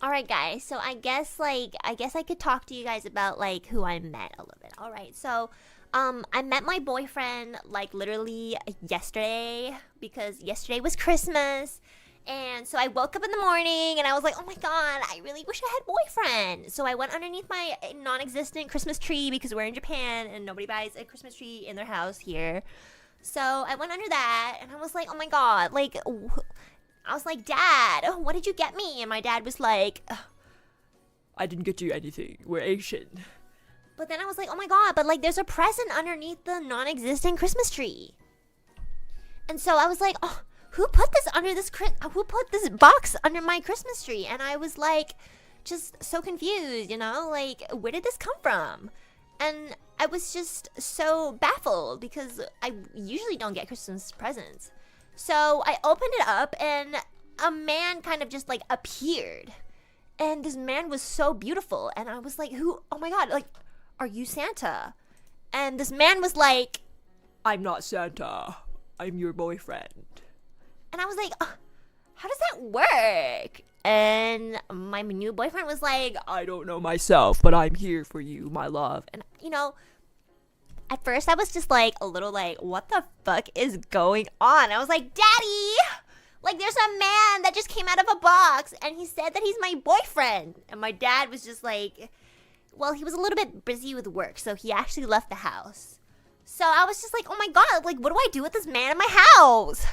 Alright guys, so I guess I could talk to you guys about like who I met a little bit. Alright, so I met my boyfriend like literally yesterday because yesterday was Christmas. And so I woke up in the morning and I was like, oh my god, I really wish I had a boyfriend. So I went underneath my non-existent Christmas tree because we're in Japan and nobody buys a Christmas tree in their house here. So I went under that and I was like, oh my god, like, I was like, Dad, what did you get me? And my dad was like, I didn't get you anything. We're Asian. But then I was like, oh my god, but like there's a present underneath the non-existent Christmas tree. And so I was like, oh, who put this box under my Christmas tree? And I was like, just so confused, you know, like, where did this come from? And I was just so baffled because I usually don't get Christmas presents. So I opened it up and a man kind of just like appeared. And this man was so beautiful. And I was like, who? Oh my god, like, are you Santa? And this man was like, I'm not Santa. I'm your boyfriend. And I was like, how does that work? And my new boyfriend was like, I don't know myself, but I'm here for you, my love. And you know, at first I was just like a little like, what the fuck is going on? I was like, Daddy, like there's a man that just came out of a box and he said that he's my boyfriend. And my dad was just like, well, he was a little bit busy with work, so he actually left the house. So I was just like, oh my god, like what do I do with this man in my house?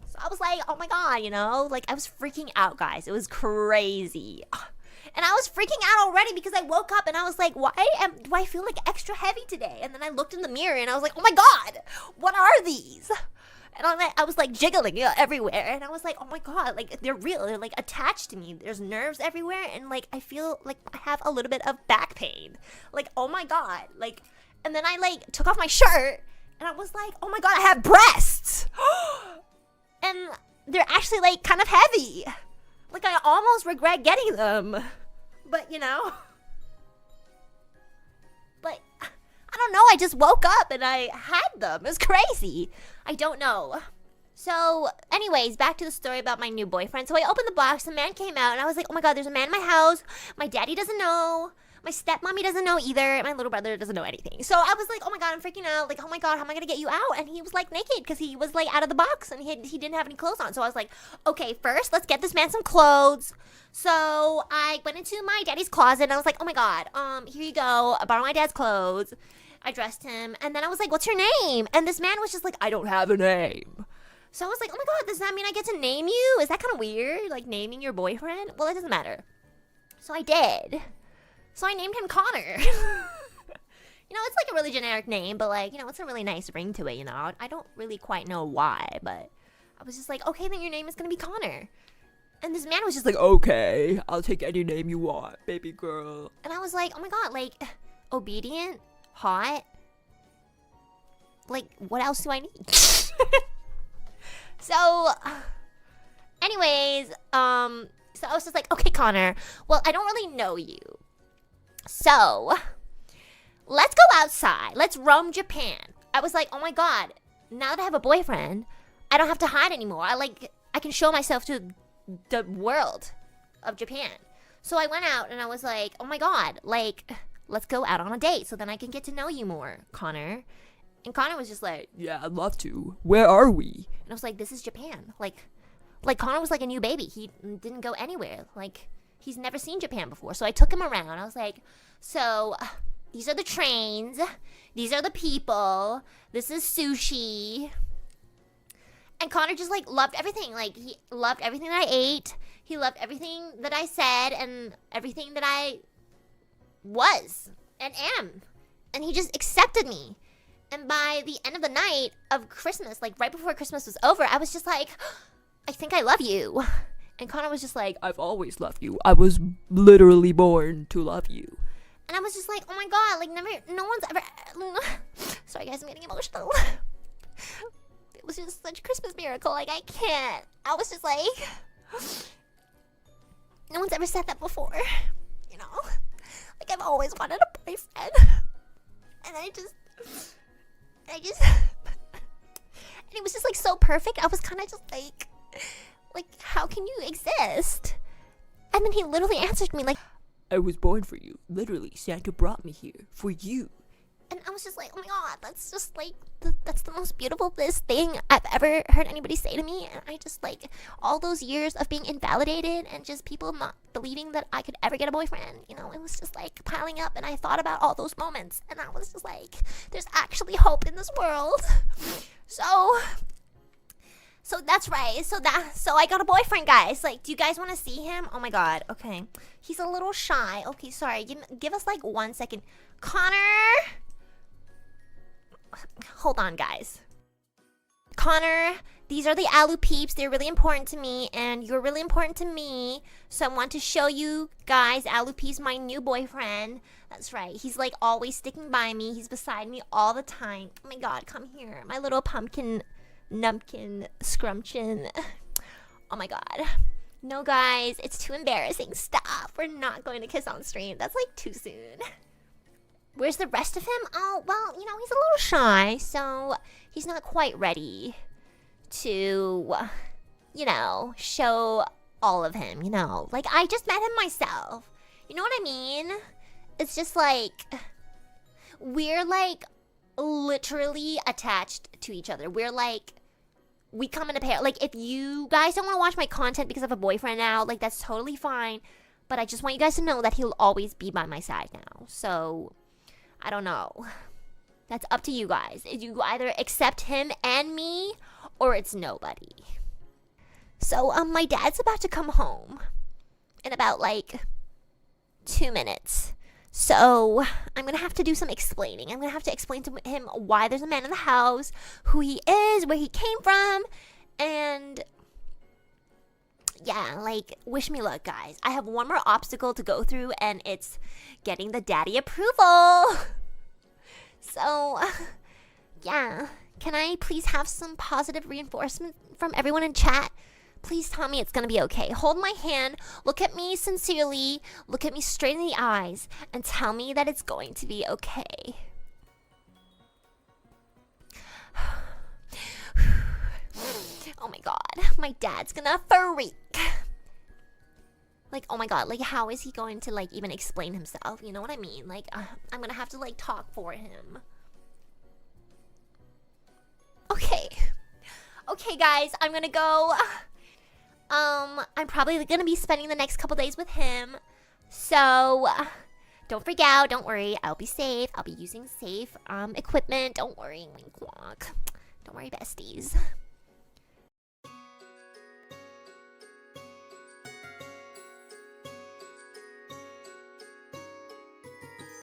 So I was like, oh my god, you know, like I was freaking out, guys. It was crazy. And I was freaking out already because I woke up and I was like, do I feel like extra heavy today? And then I looked in the mirror and I was like, oh my god, what are these? And I was like jiggling everywhere. And I was like, oh my god, like they're real. They're like attached to me. There's nerves everywhere. And like, I feel like I have a little bit of back pain. Like, oh my god. Like, and then I like took off my shirt and I was like, oh my god, I have breasts. And they're actually like kind of heavy. Like I almost regret getting them. But you know. But I don't know, I just woke up and I had them. It was crazy. I don't know. So anyways, back to the story about my new boyfriend. So I opened the box, the man came out and I was like, oh my god, there's a man in my house. My daddy doesn't know. My stepmommy doesn't know either. My little brother doesn't know anything. So I was like, oh my god, I'm freaking out. Like, oh my god, how am I gonna get you out? And he was like naked because he was like out of the box and he didn't have any clothes on. So I was like, okay, first let's get this man some clothes. So I went into my daddy's closet and I was like, oh my god, here you go. I borrowed my dad's clothes. I dressed him and then I was like, what's your name? And this man was just like, I don't have a name. So I was like, oh my god, does that mean I get to name you? Is that kind of weird? Like naming your boyfriend? Well, it doesn't matter. So I did. So I named him Connor. You know, it's like a really generic name, but like, you know, it's a really nice ring to it, you know. I don't really quite know why, but I was just like, okay, then your name is gonna be Connor. And this man was just like, okay, I'll take any name you want, baby girl. And I was like, oh my god, like, obedient, hot. Like, what else do I need? So, anyways, so I was just like, okay, Connor, well, I don't really know you. So, let's go outside. Let's roam Japan. I was like, oh my god, now that I have a boyfriend, I don't have to hide anymore. I can show myself to the world of Japan. So I went out and I was like, oh my god, like, let's go out on a date so then I can get to know you more, Connor. And Connor was just like, yeah, I'd love to. Where are we? And I was like, this is Japan. Like Connor was like a new baby. He didn't go anywhere. Like, he's never seen Japan before. So I took him around. I was like, so these are the trains. These are the people. This is sushi. And Connor just like loved everything. Like, he loved everything that I ate. He loved everything that I said and everything that I was and am. And he just accepted me. And by the end of the night of Christmas, like right before Christmas was over, I was just like, I think I love you. And Connor was just like, I've always loved you. I was literally born to love you. And I was just like, oh my god, like no one's ever... Sorry guys, I'm getting emotional. It was just such a Christmas miracle, like I can't. I was just like, no one's ever said that before, you know? Like I've always wanted a boyfriend. And I just... and it was just like so perfect. I was kind of just like, how can you exist? And then he literally answered me like, I was born for you. Literally, Santa brought me here for you. and I was just like, oh my god, that's just like, that's the most beautifulest thing I've ever heard anybody say to me. And I just like, all those years of being invalidated and just people not believing that I could ever get a boyfriend, you know, it was just like piling up. And I thought about all those moments and I was just like, there's actually hope in this world. So that's right. So I got a boyfriend, guys. Like, do you guys want to see him? Oh my god. Okay. He's a little shy. Okay, sorry. Give us like 1 second. Connor! Hold on, guys. Connor, these are the Alu peeps. They're really important to me, and you're really important to me. So I want to show you guys, Alu peeps, my new boyfriend. That's right. He's like always sticking by me. He's beside me all the time. Oh my god, come here. My little pumpkin numpkin scrumption. Oh my god. No, guys, it's too embarrassing. Stop. We're not going to kiss on stream. That's like too soon. Where's the rest of him? Oh, well, you know, he's a little shy, so he's not quite ready to, you know, show all of him, you know. Like, I just met him myself. You know what I mean? It's just like, we're like literally attached to each other. We're like, we come in a pair. Like, if you guys don't want to watch my content because I have a boyfriend now, like, that's totally fine. But I just want you guys to know that he'll always be by my side now. So, I don't know. That's up to you guys. You either accept him and me, or it's nobody. So, my dad's about to come home in about, like, 2 minutes. So, I'm going to have to do some explaining. I'm going to have to explain to him why there's a man in the house, who he is, where he came from, and yeah, like, wish me luck, guys. I have one more obstacle to go through, and it's getting the daddy approval. So, yeah. Can I please have some positive reinforcement from everyone in chat? Please tell me it's gonna be okay. Hold my hand, look at me sincerely, look at me straight in the eyes, and tell me that it's going to be okay. Oh my god, my dad's gonna freak. Like, oh my god, like, how is he going to, like, even explain himself? You know what I mean? Like, I'm gonna have to, like, talk for him. Okay. Okay, guys, I'm gonna go. I'm probably gonna be spending the next couple days with him. So, don't freak out. Don't worry. I'll be safe. I'll be using safe, equipment. Don't worry. Wink, walk. Don't worry, besties.